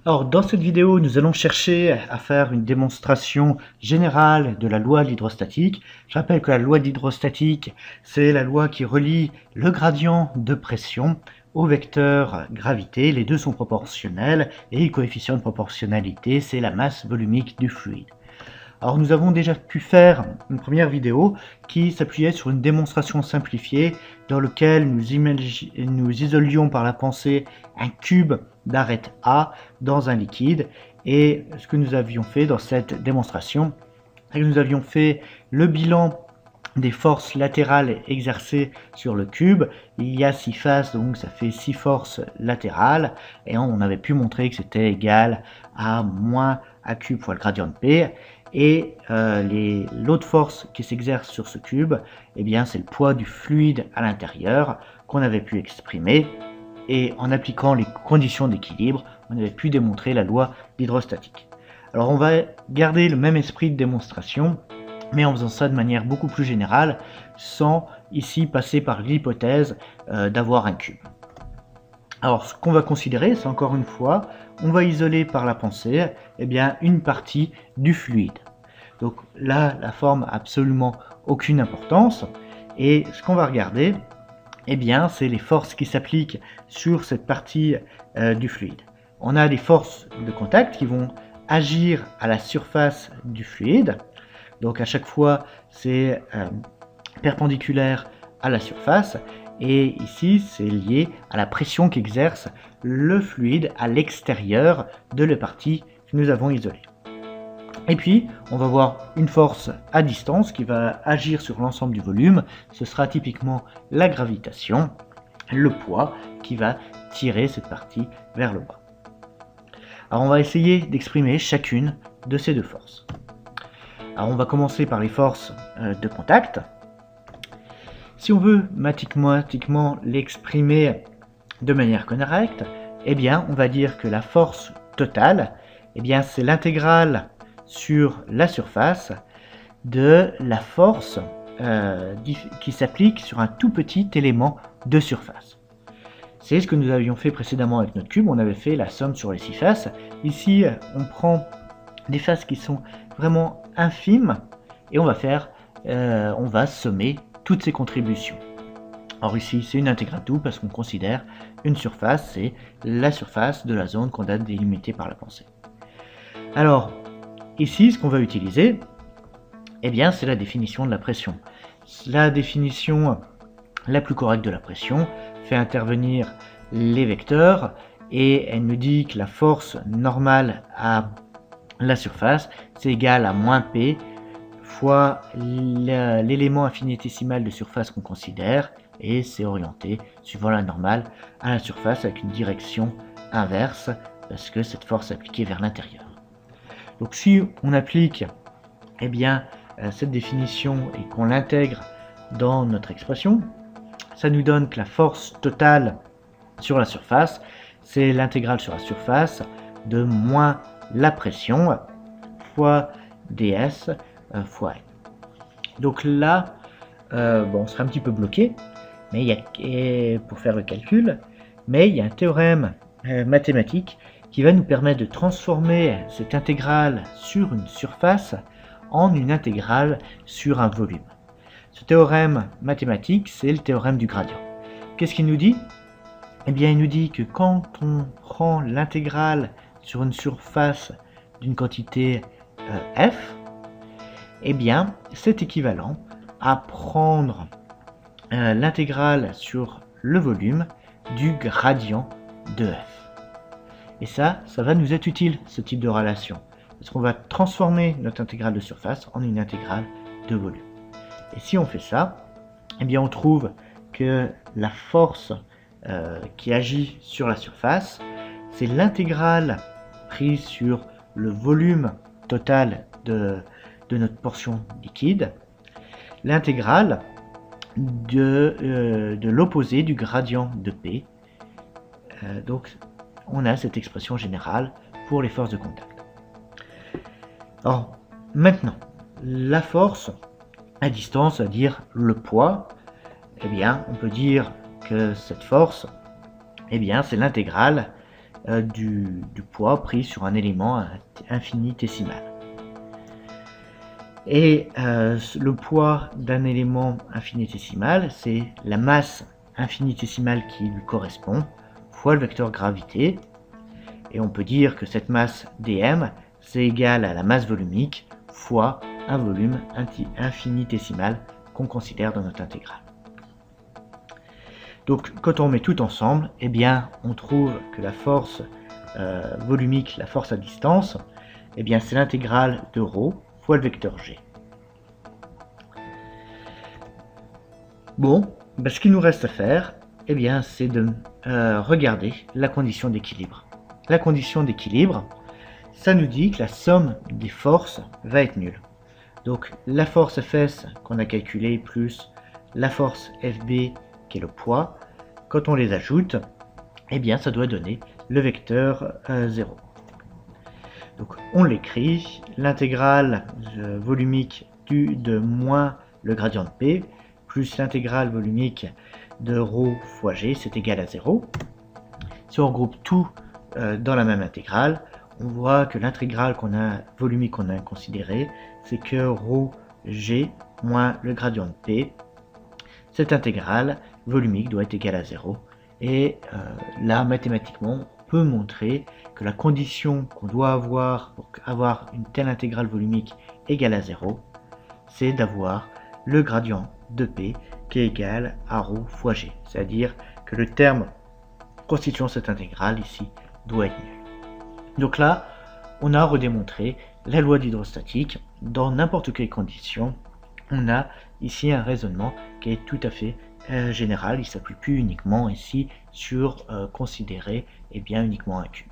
Alors, dans cette vidéo, nous allons chercher à faire une démonstration générale de la loi de l'hydrostatique. Je rappelle que la loi de l'hydrostatique, c'est la loi qui relie le gradient de pression au vecteur gravité. Les deux sont proportionnels et le coefficient de proportionnalité, c'est la masse volumique du fluide. Alors nous avons déjà pu faire une première vidéo qui s'appuyait sur une démonstration simplifiée dans laquelle nous isolions par la pensée un cube d'arête A dans un liquide. Et ce que nous avions fait dans cette démonstration, c'est que nous avions fait le bilan des forces latérales exercées sur le cube. Il y a 6 faces, donc ça fait 6 forces latérales, et on avait pu montrer que c'était égal à moins A cube fois le gradient de P. Et l'autre force qui s'exerce sur ce cube, eh bien c'est le poids du fluide à l'intérieur qu'on avait pu exprimer. Et en appliquant les conditions d'équilibre, on avait pu démontrer la loi d'hydrostatique. Alors on va garder le même esprit de démonstration, mais en faisant ça de manière beaucoup plus générale, sans ici passer par l'hypothèse d'avoir un cube. Alors ce qu'on va considérer, c'est encore une fois, on va isoler par la pensée une partie du fluide. Donc là, la forme n'a absolument aucune importance, et ce qu'on va regarder, c'est les forces qui s'appliquent sur cette partie du fluide. On a des forces de contact qui vont agir à la surface du fluide, donc à chaque fois c'est perpendiculaire à la surface, et ici c'est lié à la pression qu'exerce le fluide à l'extérieur de la partie que nous avons isolée. Et puis on va voir une force à distance qui va agir sur l'ensemble du volume. Ce sera typiquement la gravitation, le poids qui va tirer cette partie vers le bas. Alors on va essayer d'exprimer chacune de ces deux forces. Alors on va commencer par les forces de contact. Si on veut mathématiquement l'exprimer de manière correcte, on va dire que la force totale, c'est l'intégrale sur la surface de la force qui s'applique sur un tout petit élément de surface. C'est ce que nous avions fait précédemment avec notre cube, on avait fait la somme sur les 6 faces. Ici, on prend des faces qui sont vraiment infimes et on va sommer toutes ces contributions. Or ici, c'est une intégrale tout parce qu'on considère une surface, c'est la surface de la zone qu'on a délimitée par la pensée. Alors, ici, ce qu'on va utiliser, c'est la définition de la pression. La définition la plus correcte de la pression fait intervenir les vecteurs et elle nous dit que la force normale à la surface, c'est égal à moins P fois l'élément infinitésimal de surface qu'on considère, et c'est orienté, suivant la normale, à la surface avec une direction inverse, parce que cette force est appliquée vers l'intérieur. Donc si on applique cette définition et qu'on l'intègre dans notre expression, ça nous donne que la force totale sur la surface, c'est l'intégrale sur la surface de moins la pression fois ds fois n. Donc là, on serait un petit peu bloqué pour faire le calcul, mais il y a un théorème mathématique qui va nous permettre de transformer cette intégrale sur une surface en une intégrale sur un volume. Ce théorème mathématique, c'est le théorème du gradient. Qu'est-ce qu'il nous dit? Il nous dit que quand on prend l'intégrale sur une surface d'une quantité f, c'est équivalent à prendre l'intégrale sur le volume du gradient de f. Et ça va nous être utile, ce type de relation, parce qu'on va transformer notre intégrale de surface en une intégrale de volume. Et si on fait ça, on trouve que la force qui agit sur la surface, c'est l'intégrale prise sur le volume total de notre portion liquide, l'intégrale de l'opposé du gradient de P. Donc on a cette expression générale pour les forces de contact. Alors maintenant, la force à distance, c'est-à-dire le poids, on peut dire que cette force, c'est l'intégrale du poids pris sur un élément infinitésimal. Et le poids d'un élément infinitésimal, c'est la masse infinitésimale qui lui correspond, fois le vecteur gravité. Et on peut dire que cette masse dm, c'est égal à la masse volumique fois un volume infinitésimal qu'on considère dans notre intégrale. Donc quand on met tout ensemble, eh bien, on trouve que la force volumique, la force à distance, eh bien, c'est l'intégrale de ρ fois le vecteur g. Bon, ben, ce qu'il nous reste à faire, eh bien, c'est de regarder la condition d'équilibre. La condition d'équilibre, ça nous dit que la somme des forces va être nulle. Donc la force Fs qu'on a calculée plus la force Fb qui est le poids, quand on les ajoute, eh bien ça doit donner le vecteur 0. Donc on l'écrit, l'intégrale volumique de moins le gradient de P plus l'intégrale volumique de ρ fois g, c'est égal à 0. Si on regroupe tout dans la même intégrale, on voit que l'intégrale volumique qu'on a considérée, c'est que ρ g moins le gradient de P. Cette intégrale volumique doit être égale à 0. Et là, mathématiquement, on peut montrer que la condition qu'on doit avoir pour avoir une telle intégrale volumique égale à 0, c'est d'avoir le gradient de P qui est égal à ρ fois g. C'est-à-dire que le terme constituant cette intégrale ici doit être nul. Donc là, on a redémontré la loi d'hydrostatique. Dans n'importe quelle condition, on a ici un raisonnement qui est tout à fait général. Il ne s'appuie plus uniquement ici sur considérer uniquement un cube.